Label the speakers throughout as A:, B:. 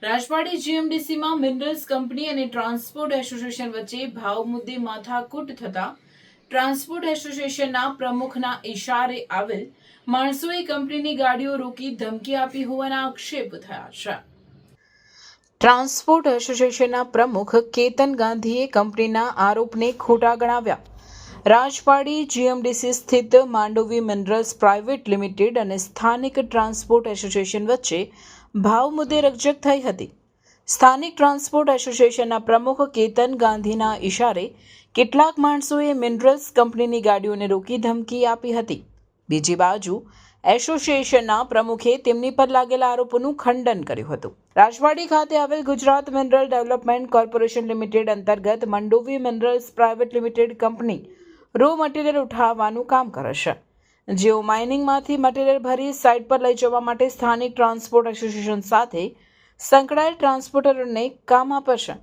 A: રાજવાડી જીએમડીસીમાં minerals company અને transport association વચ્ચે ભાવ મુદ્દે માથાકૂટ થતા ટ્રાન્સપોર્ટ એસોસિએશનના પ્રમુખના ઇશારે આવેલ માણસોએ કંપનીની ગાડીઓ રોકી ધમકી આપી હોવાના આક્ષેપ થયા છે। ટ્રાન્સપોર્ટ એસોસિએશનના પ્રમુખ કેતન ગાંધીએ કંપનીના આરોપને ખોટા ગણાવ્યા। રાજવાડી જીએમડીસી સ્થિત માંડવી મિનરલ્સ પ્રાઇવેટ લિમિટેડ અને સ્થાનિક ટ્રાન્સપોર્ટ એસોસિએશન વચ્ચે ભાવ મુદ્દે રકઝક થઈ હતી। સ્થાનિક ટ્રાન્સપોર્ટ એસોસિએશનના પ્રમુખ કેતન ગાંધીના ઇશારે કેટલાક માણસોએ મિનરલ્સ કંપનીની ગાડીઓને રોકી ધમકી આપી હતી। બીજી બાજુ એસોસિએશનના પ્રમુખે તેમની પર લાગેલા આરોપોનું ખંડન કર્યું હતું। રાજવાડી ખાતે આવેલ Gujarat mineral development corporation limited અંતર્ગત Mandovi minerals private limited company raw material ઉઠાવવાનું કામ કરે છે, જેઓ માઇનિંગમાંથી મટીરિયલ ભરી સાઇટ પર લઈ જવા માટે સ્થાનિક ટ્રાન્સપોર્ટ એસોસિએશન સાથે સંકળાયેલ ટ્રાન્સપોર્ટરોને કામ આપે છે।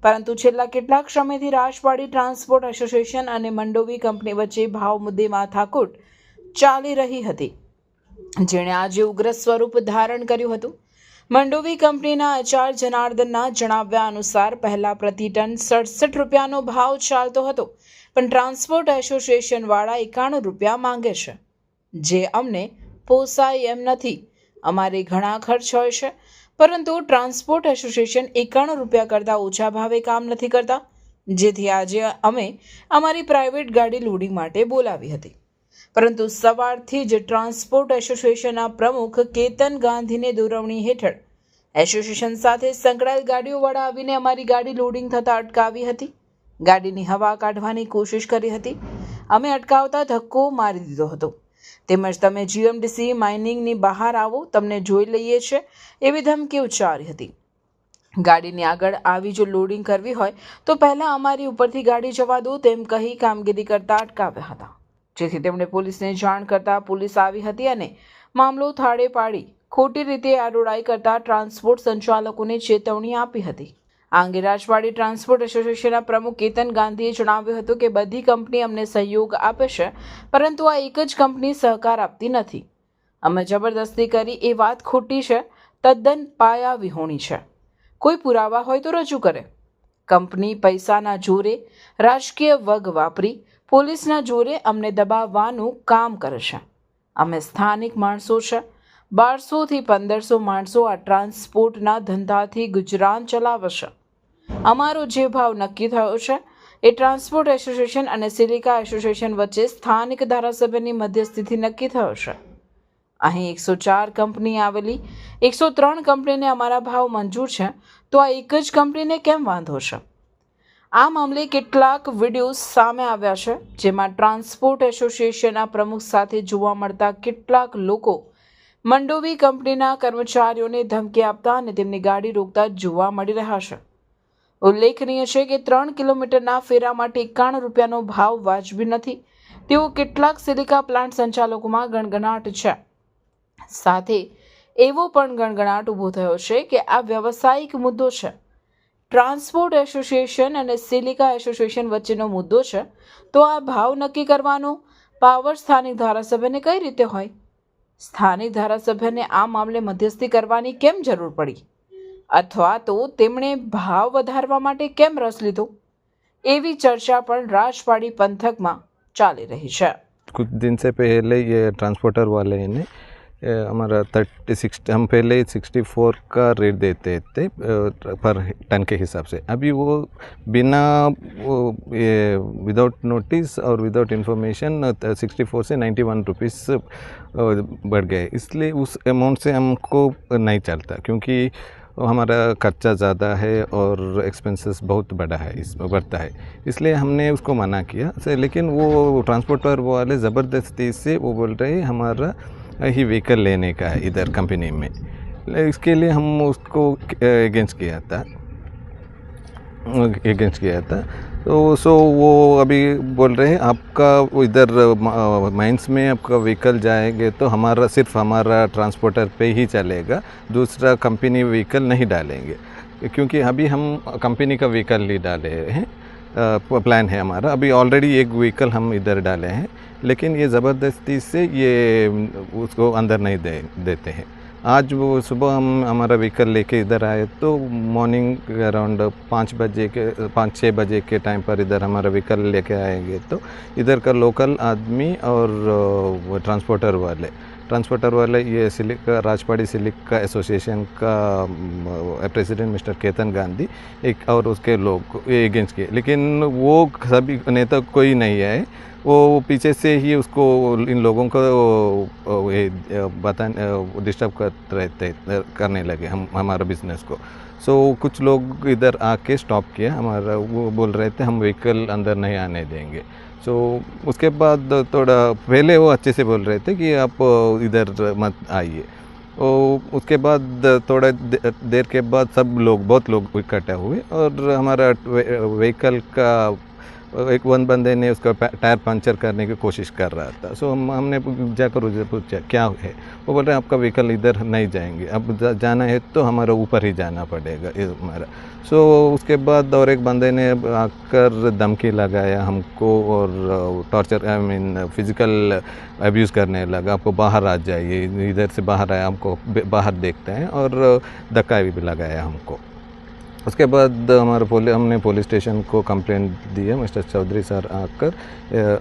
A: પરંતુ છેલ્લા કેટલાક સમયથી રાજવાડી ટ્રાન્સપોર્ટ એસોસિએશન અને મંડોવી કંપની વચ્ચે ભાવ મુદ્દે માથાકૂટ ચાલી રહી હતી, જેણે આજે ઉગ્ર સ્વરૂપ ધારણ કર્યું હતું। મંડોવી કંપનીના એચઆર જનાર્દનના જણાવ્યા અનુસાર પહેલા પ્રતિ ટન 67 રૂપિયાનો ભાવ ચાલતો હતો, પણ ટ્રાન્સપોર્ટ એસોસિએશન વાળા 91 રૂપિયા માંગે છે, જે અમને પોસાય એમ નથી। અમારે ઘણા ખર્ચ હોય છે, પરંતુ ટ્રાન્સપોર્ટ એસોસિએશન 91 રૂપિયા કરતાં ઓછા ભાવે કામ નથી કરતા, જેથી આજે અમે અમારી પ્રાઇવેટ ગાડી લોડિંગ માટે બોલાવી હતી। પરંતુ સવારથી જ ટ્રાન્સપોર્ટ એસોસિએશનના પ્રમુખ કેતન ગાંધીને દોરવણી હેઠળ એસોસિએશન સાથે સંકળાયેલ ગાડીઓવાળા આવીને અમારી ગાડી લોડિંગ થતાં અટકાવી હતી। ગાડીની હવા કાઢવાની કોશિશ કરી હતી। અમે અટકાવતા ધક્કો મારી દીધો હતો, તેમજ તમે જીએમડીસી માઇનિંગની બહાર આવો, તમને જોઈ લઈએ છે એવી ધમકી ઉચ્ચારી હતી। ગાડીની આગળ આવી જો લોડિંગ કરવી હોય તો પહેલાં અમારી ઉપરથી ગાડી જવા દો તેમ કહી કામગીરી કરતા અટકાવ્યા હતા, જેથી તેમણે પોલીસને જાણ કરતા પોલીસ આવી હતી અને મામલો થાળે પાડી ખોટી રીતે આરોડાઈ કરતા ટ્રાન્સપોર્ટ સંચાલકોને ચેતવણી આપી હતી। આ અંગે રાજવાડી ટ્રાન્સપોર્ટ એસોસિએશનના પ્રમુખ કેતન ગાંધીએ જણાવ્યું હતું કે બધી કંપની અમને સહયોગ આપે છે, પરંતુ આ એક જ કંપની સહકાર આપતી નથી। અમે જબરદસ્તી કરી એ વાત ખોટી છે, તદ્દન પાયા વિહોણી છે। કોઈ પુરાવા હોય તો રજૂ કરે। કંપની પૈસાના જોરે, રાજકીય વગ વાપરી, પોલીસના જોરે અમને દબાવવાનું કામ કરે છે। અમે સ્થાનિક માણસો છે, 1200 થી 1500 માણસો આ ટ્રાન્સપોર્ટના ધંધાથી ગુજરાન ચલાવે છે। અમારો જે ભાવ નક્કી થયો છે એ ટ્રાન્સપોર્ટ એસોસિએશન અને સિલિકા એસોસિએશન વચ્ચે સ્થાનિક ધારાસભ્યની મધ્યસ્થીથી નક્કી થયો છે। અહીં 104 કંપની આવેલી, 103 કંપનીને અમારા ભાવ મંજૂર છે, તો આ એક જ કંપનીને કેમ વાંધો છે? આ મામલે કેટલાક વિડીયો સામે આવ્યા છે, જેમાં ટ્રાન્સપોર્ટ એસોસિએશનના પ્રમુખ સાથે જોવા મળતા કેટલાક લોકો મંડોવી કંપનીના કર્મચારીઓને ધમકી આપતા અને તેમની ગાડી રોકતા જોવા મળી રહ્યા છે। ઉલ્લેખનીય છે કે 3 કિલોમીટરના ફેરા માટે 91 રૂપિયાનો ભાવ વાજબી નથી, તેવો કેટલાક સિલિકા પ્લાન્ટ સંચાલકોમાં ગણગણાટ છે। સાથે એવો પણ ગણગણાટ ઊભો થયો છે કે આ વ્યવસાયિક મુદ્દો છે। ટ્રાન્સપોર્ટ એસોસિએશન અને સિલિકા એસોસિએશન વચ્ચેનો મુદ્દો છે, તો આ ભાવ નક્કી કરવાનો પાવર સ્થાનિક ધારાસભ્યને કઈ રીતે હોય? સ્થાનિક ધારાસભ્યને આ મામલે મધ્યસ્થી કરવાની કેમ જરૂર પડી, અથવા તો તેમણે ભાવ વધારવા માટે કેમ રસ લીધો? એવી ચર્ચા પણ રાજવાડી પંથકમાં ચાલી રહી છે।
B: कुछ दिन से पहले ये ट्रांसपोर्टर वाले ने हमारा 36 हम पहले 64 का रेट देते थे पर टन के हिसाब से। अभी वो बिना ये विदाउट नोटिस और विदाउट इन्फॉर्मेशन 64 से 91 रुपीस बढ़ गए, इसलिए उस अमाउंट से हमको नहीं चलता, क्योंकि हमारा खर्चा ज़्यादा है और एक्सपेंसेस बहुत बड़ा है, इसमें बढ़ता है, इसलिए हमने उसको मना किया से। लेकिन वो ट्रांसपोर्टर वाले ज़बरदस्ती से वो बोल रहे हमारा ही व्हीकल लेने का है इधर कंपनी में, इसके लिए हम उसको अगेंस्ट किया था। तो वो अभी बोल रहे हैं आपका इधर माइंस में आपका व्हीकल जाएंगे तो सिर्फ हमारा ट्रांसपोर्टर पे ही चलेगा, दूसरा कंपनी व्हीकल नहीं डालेंगे, क्योंकि अभी हम कंपनी का व्हीकल नहीं डाले हैं। प्लान है हमारा, अभी ऑलरेडी एक व्हीकल हम इधर डाले हैं, लेकिन ये ज़बरदस्ती से ये उसको अंदर नहीं देते हैं। आज वो सुबह हम हमारा व्हीकल लेके इधर आए तो मॉर्निंग अराउंड 5-6 बजे के टाइम पर इधर हमारा व्हीकल लेके आएंगे तो इधर का लोकल आदमी और ट्रांसपोर्टर वाले ये सिलिका राजपाड़ी सिलिका एसोसिएशन का प्रेसिडेंट मिस्टर केतन गांधी एक और उसके लोग अगेंस्ट किए, लेकिन वो सभी नेता कोई नहीं है, वो पीछे से ही उसको इन लोगों को डिस्टर्ब करने लगे हमारा बिजनेस को। सो कुछ लोग इधर आके स्टॉप किया हमारा, वो बोल रहे थे हम व्हीकल अंदर नहीं आने देंगे। सो उसके बाद थोड़ा पहले वो अच्छे से बोल रहे थे कि आप इधर मत आइए, उसके बाद थोड़ा देर के बाद बहुत लोग इकट्ठा हुए और हमारा व्हीकल का एक बंदे ने उसका टायर पंचर करने की कोशिश कर रहा था। सो हमने जाकर उसे पूछा क्या है, वो बोल रहे हैं आपका व्हीकल इधर नहीं जाएंगे, अब जाना है तो हमारा ऊपर ही जाना पड़ेगा हमारा। सो उसके बाद और एक बंदे ने आकर धमकी लगाया हमको और टॉर्चर फिज़िकल अब्यूज़ करने लगा, आपको बाहर आ जाइए, इधर से बाहर आए, हमको बाहर देखते हैं, और धक्का भी लगाया हमको। उसके बाद हमने पुलिस स्टेशन को कंप्लेंट दी है। मिस्टर चौधरी सर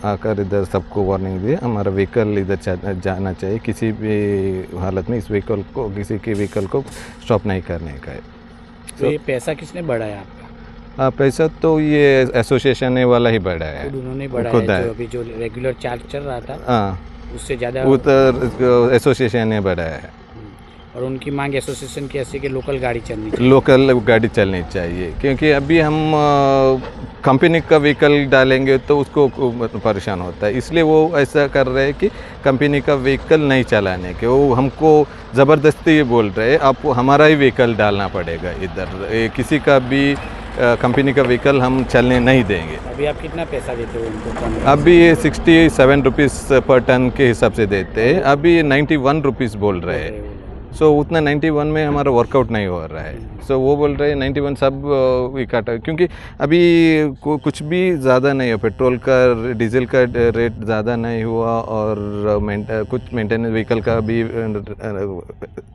B: आकर इधर सबको वार्निंग दी है, हमारा व्हीकल इधर जाना चाहिए, किसी भी हालत में किसी के व्हीकल को स्टॉप नहीं करने का है।
C: तो ये पैसा किसने बढ़ाया आपका?
B: हाँ, पैसा तो ये एसोसिएशन वाला ही बढ़ाया है,
C: उन्होंने बढ़ाया, जो अभी जो रेगुलर चार्ज चल रहा था
B: हाँ
C: उससे ज़्यादा
B: एसोसिएशन ने बढ़ाया है।
C: और उनकी मांग एसोसिएशन की ऐसी कि लोकल गाड़ी
B: चलनी चाहिए, क्योंकि अभी हम कंपनी का व्हीकल डालेंगे तो उसको परेशान होता है, इसलिए वो ऐसा कर रहे हैं कि कंपनी का व्हीकल नहीं चलाने के, वो हमको ज़बरदस्ती बोल रहे हैं आपको हमारा ही व्हीकल डालना पड़ेगा इधर, किसी का भी कंपनी का व्हीकल हम चलने नहीं देंगे।
C: अभी आप कितना पैसा देते हो उनको?
B: अभी 67 रुपीज़ पर टन के हिसाब से देते हैं, अभी 91 रुपीज़ बोल रहे हैं। सो उतना 91 में हमारा वर्कआउट नहीं हो रहा है। सो वो बोल रहे हैं 91 सब इकट्ठा, क्योंकि अभी कुछ भी ज़्यादा नहीं हुआ, पेट्रोल का डीजल का रेट ज़्यादा नहीं हुआ और कुछ मेंटेनेंस व्हीकल का भी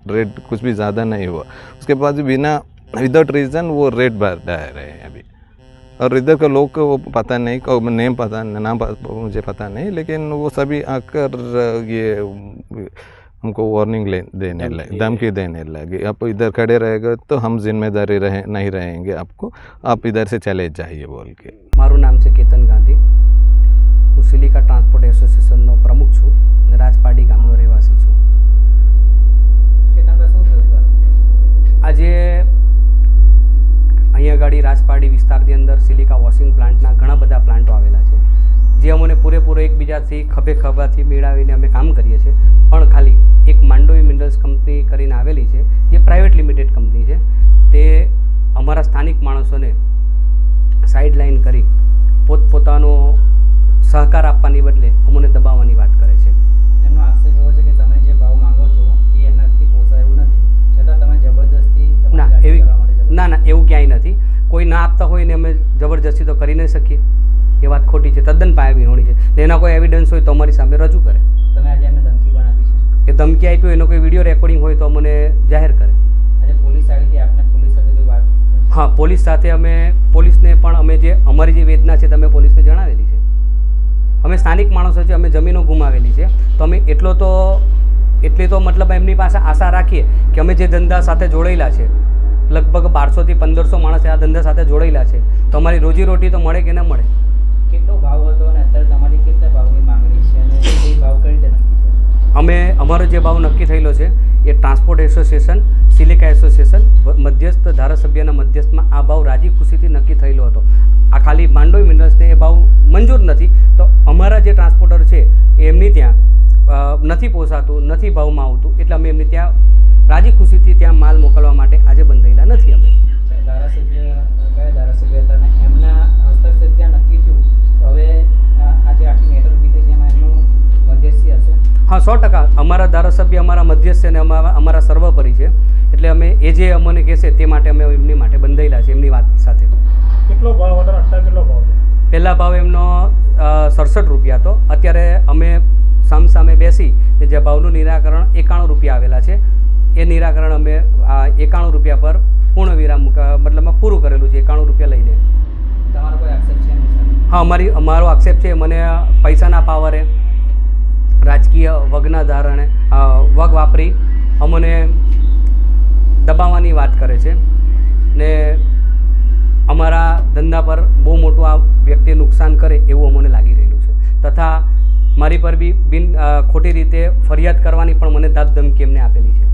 B: रेट कुछ भी ज़्यादा नहीं हुआ, उसके बाद विदाउट रीज़न वो रेट बढ़ा रहे हैं अभी। और इधर के लोग को पता नहीं, नाम मुझे पता नहीं, लेकिन वो सभी आकर ये हमको वार्निंग देने लगे, धमकी देने लगे, आप इधर खड़े रहेगा तो हम जिम्मेदारी नहीं रहेंगे आपको, आप इधर से चले जाइए बोल के।
D: मारू नाम છે કેતન ગાંધી, હું સિલિકા ટ્રાન્સપોર્ટ એસોસિએશનનો પ્રમુખ છું અને રાજપાડી ગામનો રહેવાસી છું। આજે અહીંયા ગાડી રાજપાડી વિસ્તારની અંદર સિલિકા વોશિંગ પ્લાન્ટના ઘણા બધા પ્લાન્ટો આવેલા છે, જે અમને પૂરેપૂરો એકબીજાથી ખભે ખભાથી મેળવીને અમે કામ કરીએ છીએ, પણ ખાલી એક માંડવી મિનરલ્સ કંપની કરીને આવેલી છે, જે પ્રાઇવેટ લિમિટેડ કંપની છે, તે અમારા સ્થાનિક માણસોને સાઇડલાઇન કરી પોતપોતાનો સહકાર આપવાની બદલે અમને દબાવવાની વાત કરે છે।
E: એમનો આક્ષેપ એવો છે કે તમે જે ભાવ માંગો છો એ એમનાથી પોસાય એવું નથી, છતાં તમે જબરદસ્તી
D: ના એવું ક્યાંય નથી, કોઈ ના આપતા હોય ને અમે જબરજસ્તી તો કરી નહીં શકીએ, એ વાત ખોટી છે, તદ્દન પાયાવિહોણી છે, ને એના કોઈ એવિડન્સ હોય તો અમારી સામે રજૂ કરે।
E: તમે આજે એમને ધમકી પણ આપી છે?
D: એ ધમકી આપી હોય એનો કોઈ વિડીયો રેકોર્ડિંગ હોય તો અમને જાહેર કરે।
E: આજે પોલીસ આવી હતી, આપને પોલીસ સાથે કોઈ વાત?
D: હા, પોલીસ સાથે અમે પોલીસને પણ અમે જે અમારી જે વેદના છે તમે પોલીસને જણાવેલી છે। અમે સ્થાનિક માણસો છે, અમે જમીનો ગુમાવેલી છે, તો અમે એટલી તો મતલબ એમની પાસે આશા રાખીએ કે અમે જે ધંધા સાથે જોડાયેલા છે, લગભગ 1200 થી 1500 માણસ આ ધંધા સાથે જોડાયેલા છે, તો અમારી રોજીરોટી તો મળે કે ન મળે।
E: કેટલો ભાવ હતો અને અત્યારે તમારી કેટલા ભાવની માંગણી છે અને એ ભાવ કઈ રીતે નક્કી થયો?
D: અમે અમારો જે ભાવ નક્કી થયેલો છે એ ટ્રાન્સપોર્ટ એસોસિએશન, સિલિકા એસોસિએશન મધ્યસ્થ ધારાસભ્યના મધ્યસ્થમાં આ ભાવ રાજી ખુશીથી નક્કી થયેલો હતો। આ ખાલી માંડવી મિનરલ્સને એ ભાવ મંજૂર નથી, તો અમારા જે ટ્રાન્સપોર્ટર છે એમની ત્યાં નથી પોસાતું, નથી ભાવમાં આવતું, એટલે અમે એમની ત્યાં રાજી ખુશીથી ત્યાં માલ મોકલવા માટે આજે બંધાયેલા નથી। અમે
E: ધારાસભ્ય કયા ધારાસભ્ય હતા અને એમના હસ્તક્ષેપ ત્યાં નક્કી થયું, તો હવે આજે આખી મેટર ઊભી થઈ છે, એમાં એમનું મધ્યસ્થી હશે?
D: હા, 100% અમારા ધારાસભ્ય અમારા મધ્યસ્થ અને અમારા સર્વોપરી છે, એટલે અમે એ જે અમને કહેશે તે માટે અમે એમની માટે બંધાયેલા છે એમની વાત સાથે।
F: કેટલો ભાવ હતો? અત્યારે કેટલો ભાવ છે?
D: પહેલા ભાવ એમનો 67 રૂપિયા હતો, અત્યારે અમે સામસામે બેસી જે ભાવનું નિરાકરણ 91 રૂપિયા આવેલા છે, એ નિરાકરણ અમે 91 રૂપિયા પર પૂર્ણ વિરામ મતલબમાં પૂરું કરેલું છે, 91 રૂપિયા લઈને.
E: તમારો કોઈ આક્ષેપ છે એની સામે?
D: હા, અમારો આક્ષેપ છે, મને પૈસાના પાવરે, રાજકીય વગના ધારણે વગ વાપરી અમને દબાવવાની વાત કરે છે ને અમારા ધંધા પર બહુ મોટું આ વ્યક્તિ નુકસાન કરે એવું અમને લાગી રહેલું છે. તથા મારી પર બી ખોટી રીતે ફરિયાદ કરવાની પણ મને દાબ ધમકી એમને આપેલી છે.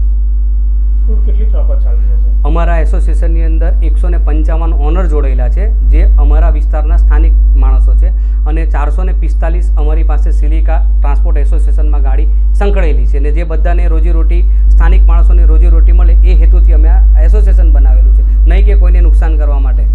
F: કેટલી ટ્રાફિક ચાલતી હશે?
D: અમારા એસોસિએશનની અંદર 155 ઓનર જોડાયેલા છે, જે અમારા વિસ્તારના સ્થાનિક માણસો છે, અને 445 અમારી પાસે સિલિકા ટ્રાન્સપોર્ટ એસોસિએશનમાં ગાડી સંકળાયેલી છે, ને જે બધાને રોજીરોટી, સ્થાનિક માણસોને રોજીરોટી મળે એ હેતુથી અમે આ એસોસિએશન બનાવેલું છે, નહીં કે કોઈને નુકસાન કરવા માટે.